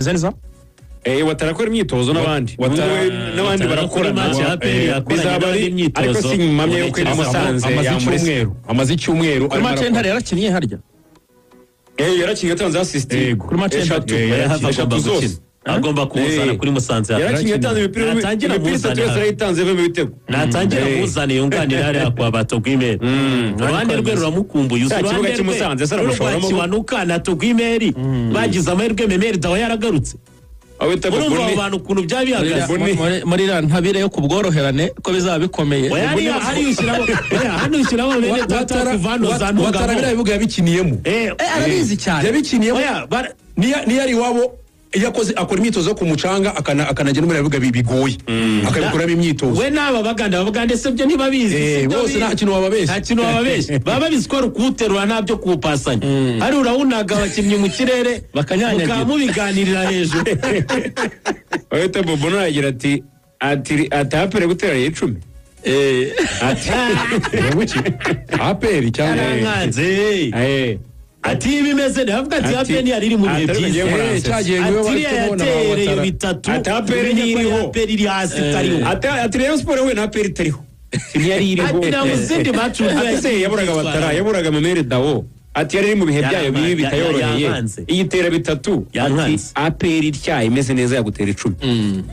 neza watarakora imyitozo n'abandi barakora bizaba ari imyitozo ariko si nyuma yo kwera Musanze amaze icyumweru kuri match ntare yarakinnye harya yarakinnye yatanze assist kuri match eshatu zose agomba kuzana kuri Musanze yarakinnye yatanze imipira itatu yose yayitanze vemo ibitego natangira kuzana yunganira hariya kwa Batogwimeri uruhande rwe ruramukumbuye uruhande rwe Musanze saramushoramo kiwanuka na Togwimeri bagize amahirwe Memeri dawa yaragarutse urumva abantu ukuntu byabihagaze muri ntabire yo kubworoherane ko bizaba bikomeye hano ushyiramo bene data kuvano za ntugamo watarabira bivuga yabikiniyemo arabizi cyane yabikiniyemo niyo ari wabo yakoze akora imyitozo ku mucanga akanagira n'umuriro bivuga bigoye akabikoramo imyitozo we naba baganda se byo ntibabizi bose nta kintu wababeshye baba babizi ko rukuterura ntabyo kuwupasanya ari urawunaga abakinnyi mu kirere bakanyanyagira mubiganirira hejuru wahita Bobo nagira ati apere gutera 10 aperi cyangwa nkanze ati bimeze ndavuga ati apeni yari mu bihe byiza ati yatereye bitatu ati aperi iriho aperi iri hasi tariho ati Rayon Sport we na aperi tariho yari iriho ati namuzindi match ati yaburaga batara yaburaga Memeri dawo ati yari mu bihe byayo bibi bitayoroheye iyitera bitatu ati aperi ityaye imeze neza yagutera 10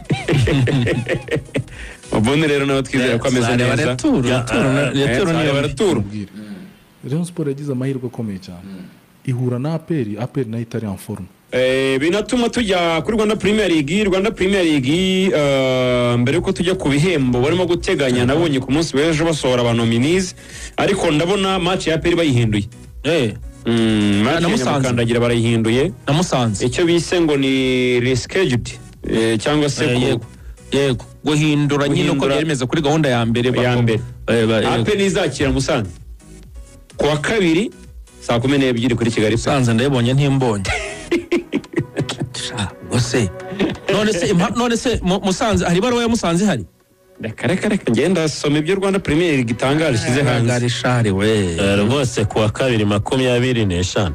Mabone rero nawe twizera ko ameze neza yaraturu Rayon Sport yagize amahirwe akomeye cyane ihura na aperi nayo itari en forme binatuma tujya kuri Rwanda Premier League mbere yuko tujya ku bihembo barimo guteganya nabonye ku munsi w'ejo basohora aba nominees ariko ndabona match ya aperi bayihinduye namusandagira barayihinduye namusanze icyo bise ngo ni rescheduled cyangwa se yego guhindura nyine uko byaremeze kuri gahunda ya mbere aperi izakira Musanze kuwa kabiri saa 12 kuri Kigali Musanze ndayibonye ntimbonye none se Musanze hari baruwa ya Musanze hari reka ngenda soma ibyo Rwanda Premier League itangaje shize hanze shari we rwose kuwa kabiri 25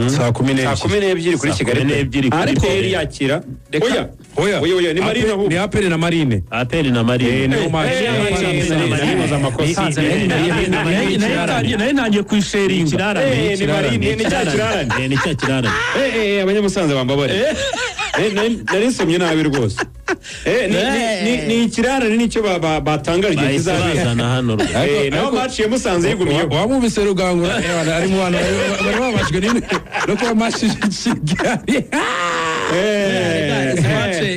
saa 12 kuri Kigali ariko yakira oya ni aperi na Marine no nayo ntangiye kwisharinga ni cyakirarane abanyamusanze bambabare narisomye nabi rwose ni ikirarane nicyo batangaje kizabazana hano naho baciye Musanze yigumiye wamubise Rugangura ari mu bantu bari babashwe no kuba mashije Kigali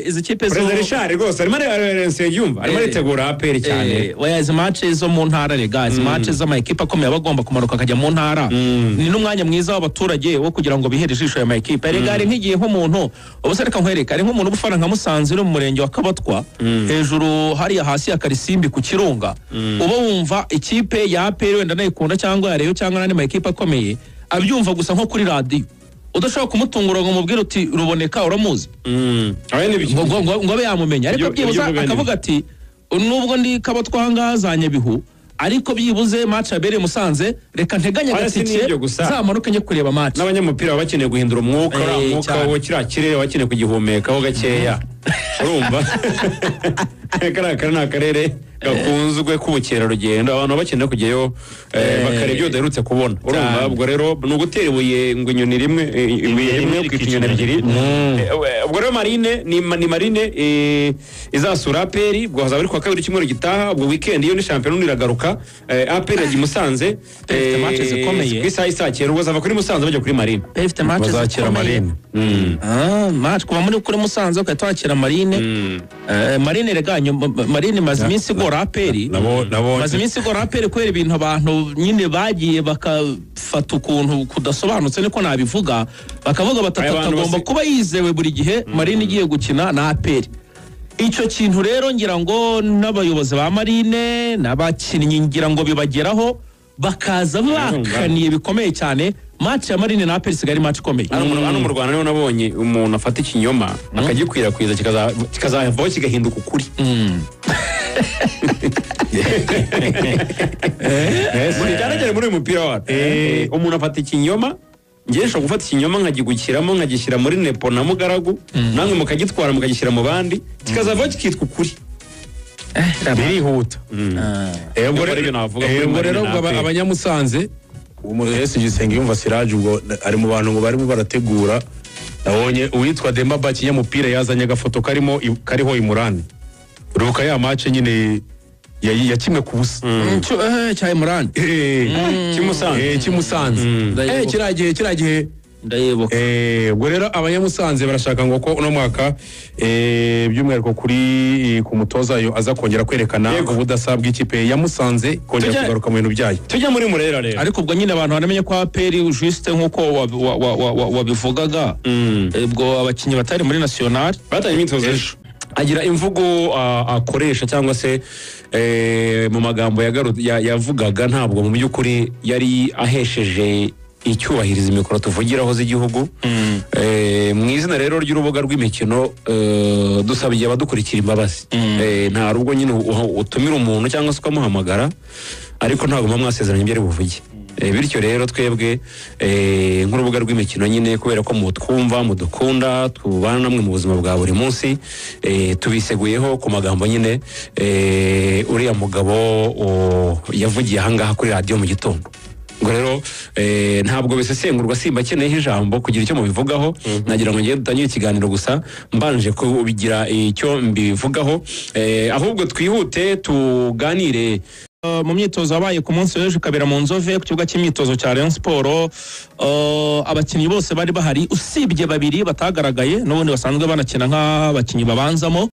izi kipe zo President Richard rwose arimo arenseyumva arimo aritegura aperi cyane izi match zo mu ntara rega izi match z'ama equipe akomeye bagomba kumanuka akajya mu ntara ni n'umwanya mwiza w'abaturage wo kugira ngo bihere ijisho ya ma equipe rega ari nk'igihe nk'umuntu ubuse reka nkwereka ari nk'umuntu ubufana nka Musanze uri mu murenge wa Kabatwa hejuru hariya hasi ya Karisimbi ku Kirunga uba wumva ikipe ya aperi wenda nayikunda cyangwa ya Rayon cyangwa n'andi ma equipe akomeye abyumva gusa nko kuri radio udashaka kumutungura ngo mubwire uti ruboneka uramuzi ngo abe yamumenya ariko byibuza akavuga ati nubwo ndi Kabatwa hangazanye bihu ariko byibuze match abere Musanze reka nteganya gatike zamanuke nye kureba match n'abanyamupira bakeneye guhindura umwuka wo kirakirere bakeneye kugihumekaho gakeya urumva karakara nakarere gakunzwe k'ubukerarugendo abantu bakeneye kujyayo bakareba ibyo daherutse kubona urumva ubwo rero nugutera ibuye ngo inyoni rimwe kwipinyana ebyiri ubwo rero Marine izasura aperi ubwo hazaba ari kwa kabiri cyumweru gitaha ubwo weekend iyo ni champion iragaruka aperi yagiye Musanze kwisa isakira ubwo zava kuri Musanze bajya kuri Marine bazakira Marine match kuva muri kuri Musanze ukatwakira Marine Marine reganyo Marine maziminsi gora aperi maziminsi gora aperi kwera ibintu abantu nyine bagiye bakafata ukuntu kudasobanutse niko nabivuga bakavuga batagomba kuba yizewe buri gihe Marine igiye gukina na aperi icyo kintu rero ngira ngo n'abayobozi ba Marine n'abakinnyi ngira ngo bibageraho bakaza bakaniye bikomeye cyane match ya Marine na aperi sigari match ikomeye hano mu Rwanda niho nabonye umuntu afata ikinyoma akagikwirakwiza kikazavaho kigahinduka ukuri cyane muri uyu mupira wacu umuntu afata ikinyoma ngiye nshobora gufata ikinyoma nkagigukiramo nkagishyira muri nepo na mugaragu namwe mukagitwara mukagishyira mu bandi kikazavaho kikitwa ukuri birihuta ubwo rero abanyamusanze ese gisenga yumva Siraj ubwo ari mu bantu ngo barimo barategura nabonye uwitwa Demba Ba kinyamupira yazanye agafoto kariho Imurani urubuka ya match nyine ya kimwe ku busa cya Imurani kimusanze kiragihe ndayibuka ubwo rero abanyamusanze barashaka ngo ko uno mwaka by'umwihariko ku mutoza yo aza kongera kwerekana ubudasa bw'ikipe ya Musanze kongera kugaruka mu bintu byayo tujya muri Murera rero ariko ubwo nyine abantu baramenye ko APR juste nkuko wabivugaga ubwo abakinnyi batari muri national batanye imyitozo ejo agira imvugo akoresha cyangwa se mu magambo yavugaga ntabwo mu by'ukuri yari ahesheje icyubahiriza imikoro tuvugiraho z'igihugu mu izina rero ry'urubuga rw'imikino dusabye abadukurikira imbabazi nta rubwo nyine utumira umuntu cyangwa se ukamuhamagara ariko ntabwo muba mwasezeranye ibyo ari buvuge bityo rero twebwe nk'urubuga rw'imikino nyine kubera ko mutwumva mudukunda tubana namwe mu buzima bwa buri munsi tubiseguyeho ku magambo nyine uriya mugabo yavugiye ahangaha kuri radiyo mu gitondo ngo rero ntabwo bisesengurwa simba akeneyeho ijambo kugira icyo mubivugaho nagira ngo ngende dutangire ikiganiro gusa mbanje kubigira icyo mbivugaho ahubwo twihute tuganire mu myitozo yabaye ku munsi w'ejo ikabera mu Nzove ku kibuga cy'imyitozo cya Rayon Sport abakinnyi bose bari bahari usibye babiri batagaragaye n'ubundi basanzwe banakina nk'abakinnyi babanzamo